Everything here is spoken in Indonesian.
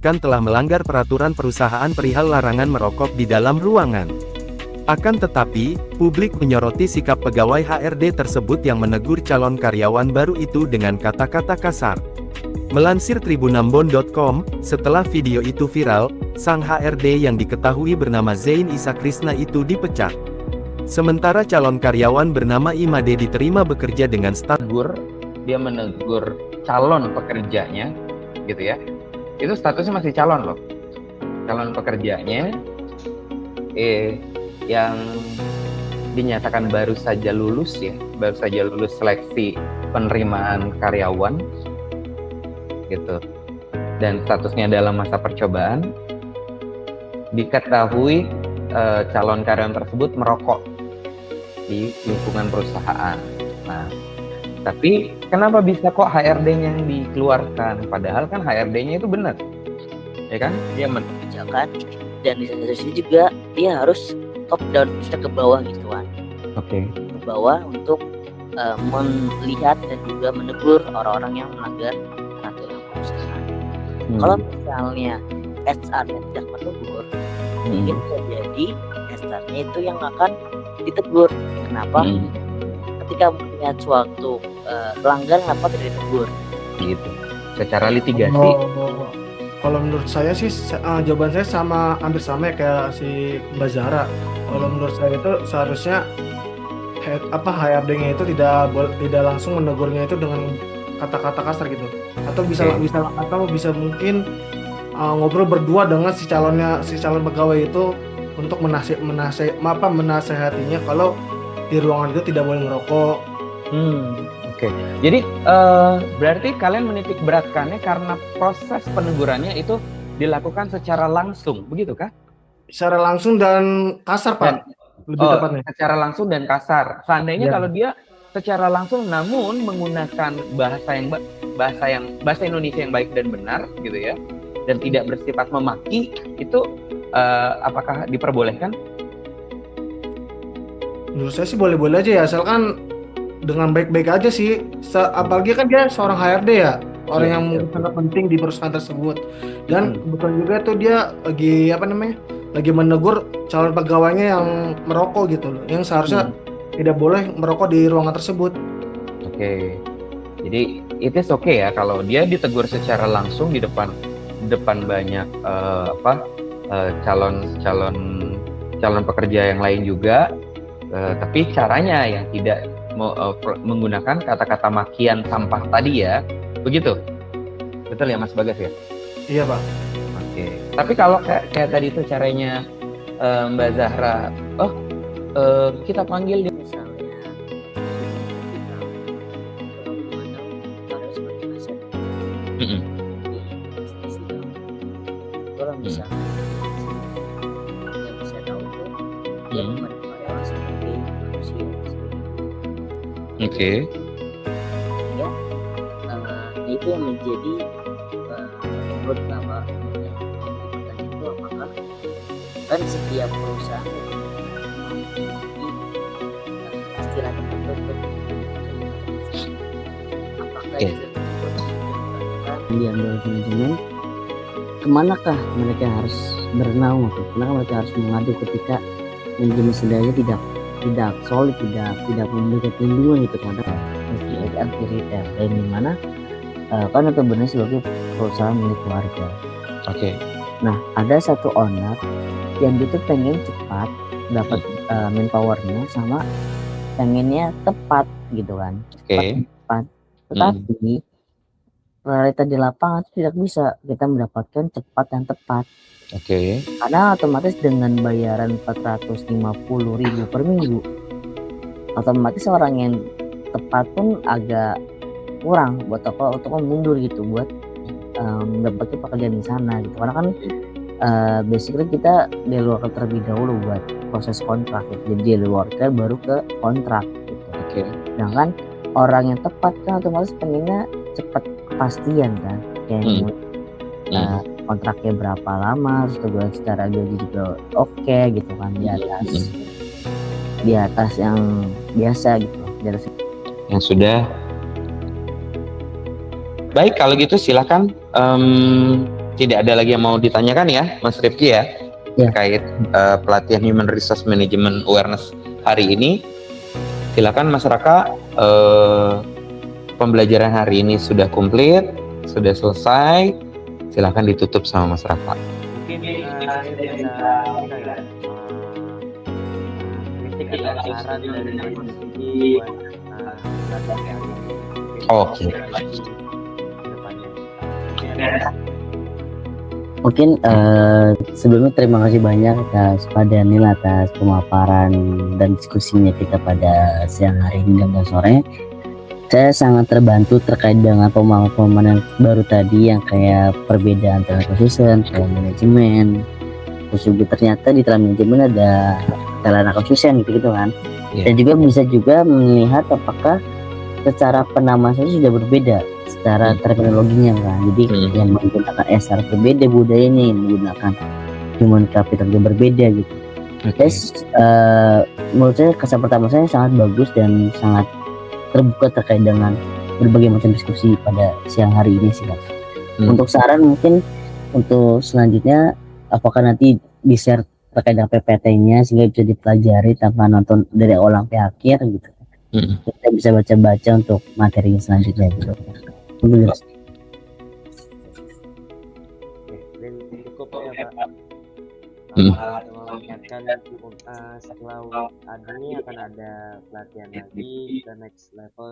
bahkan telah melanggar peraturan perusahaan perihal larangan merokok di dalam ruangan. Akan tetapi, publik menyoroti sikap pegawai HRD tersebut yang menegur calon karyawan baru itu dengan kata-kata kasar. Melansir tribunambon.com, setelah video itu viral, sang HRD yang diketahui bernama Zain Isa Krisna itu dipecat. Sementara calon karyawan bernama Imade diterima bekerja dengan status. Dia menegur calon pekerjanya, gitu ya. Itu statusnya masih calon loh. Calon pekerjanya yang dinyatakan baru saja lulus seleksi penerimaan karyawan, gitu. Dan statusnya dalam masa percobaan. Diketahui calon karyawan tersebut merokok di lingkungan perusahaan. Nah, tapi kenapa bisa kok HRD-nya yang dikeluarkan? Padahal kan HRD-nya itu benar, ya kan? Dia menjaga, dan di satu sisi juga dia harus top down, sudah ke bawah gitu kan. Oke. Ke bawah untuk melihat dan juga menegur orang-orang yang melanggar peraturan perusahaan. Kalau misalnya HR-nya tidak menegur, mungkin bisa jadi HR-nya itu yang akan ditegur. Kenapa? Ketika melihat suatu pelanggaran, kenapa tidak ditegur? Gitu. Secara litigasi. Kalau menurut saya sih jawaban saya hampir sama ya kayak si Mbak Zahra. Kalau menurut saya itu seharusnya HRD-nya itu tidak langsung menegurnya itu dengan kata-kata kasar gitu. Atau bisa mungkin ngobrol berdua dengan si calon pegawai itu untuk menasehatinya kalau di ruangan itu tidak boleh merokok. Oke. Jadi berarti kalian menitik beratkannya karena proses penegurannya itu dilakukan secara langsung, begitu kah? Secara langsung dan kasar, Pak. Lebih tepatnya. Secara langsung dan kasar. Seandainya kalau dia secara langsung namun menggunakan bahasa Indonesia yang baik dan benar, gitu ya, dan tidak bersifat memaki, itu apakah diperbolehkan? Menurut saya sih boleh-boleh aja ya, asalkan dengan baik-baik aja sih. Apalagi kan dia seorang HRD ya, orang yang sangat penting di perusahaan tersebut. Dan kebetulan juga tuh dia lagi menegur calon pegawainya yang merokok gitu loh, yang seharusnya tidak boleh merokok di ruangan tersebut. Oke. Jadi it is okay ya kalau dia ditegur secara langsung di depan banyak calon pekerja yang lain juga, tapi caranya yang tidak menggunakan kata-kata makian sampah tadi ya, begitu? Betul ya Mas Bagas ya? Iya Pak. Oke. Tapi kalau kayak tadi itu caranya Mbak Zahra, kita panggil dia misalnya kalau misalnya yang bisa tahu tuh dia karyawan sebagai manusia Oke. Ya, itu yang menjadi menurut Bapak dan itu apakah kan setiap perusahaan memiliki istilah tertentu apakah itu diambil manajemen, kemanakah mereka harus berenang atau kemana mereka harus mengadu ketika manajemen sendiri tidak solid, tidak memberikan perlindungan itu kepada anti retail, dan dimana kan notabene sebagai perusahaan milik keluarga. Oke. Nah, ada satu owner yang dia tuh pengen cepat dapat manpowernya sama pengennya tepat gitu kan. Cepat. Tetapi realita di lapangan tidak bisa kita mendapatkan cepat dan tepat. Oke. Karena otomatis dengan bayaran 450.000 per minggu, otomatis orang yang tepat pun agak kurang buat untuk mundur gitu buat mendapatkan pekerjaan di sana gitu. Karena kan basically kita di luar terlebih dahulu buat proses kontrak gitu. Jadi di luar baru ke kontrak gitu. Oke. Sedangkan orang yang tepat kan otomatis pengennya cepat kepastian kan, kayak kontraknya berapa lama, terus juga secara gaji juga oke gitu kan, di atas yang biasa gitu, di atas yang sudah baik. Kalau gitu silakan tidak ada lagi yang mau ditanyakan ya, Mas Rifki ya, Ya. terkait pelatihan Human Resource Management Awareness hari ini. Silakan Mas Raka, pembelajaran hari ini sudah komplit, sudah selesai. Silakan ditutup sama Mas Raka. Mungkin ini ada kritik atau saran dari Mas Rifki buat pelatihan hari ini. Oke. Mungkin sebelumnya terima kasih banyak atas Pak Daniel atas pemaparan dan diskusinya kita pada siang hari ini dan sore. Saya sangat terbantu terkait dengan pemahaman yang baru tadi yang kayak perbedaan antara acquisition, talent manajemen. Terus juga ternyata di talent manajemen ada talent acquisition gitu kan. Iya. Dan juga bisa juga melihat apakah secara penamaan saya sudah berbeda secara terminologinya kan. Jadi yang menggunakan SR berbeda budayanya, yang menggunakan human capital juga berbeda gitu. Guys, menurut saya kesan pertama saya sangat bagus dan sangat terbuka terkait dengan berbagai macam diskusi pada siang hari ini sih Kak. Untuk saran mungkin untuk selanjutnya apakah nanti di-share terkait dengan PPT-nya sehingga bisa dipelajari tanpa nonton dari awal sampai akhir gitu. Kita bisa baca-baca untuk materi selanjutnya gitu. Oke, dan cukup ya Pak. Mengingatkan setelah ini akan ada pelatihan lagi ke next level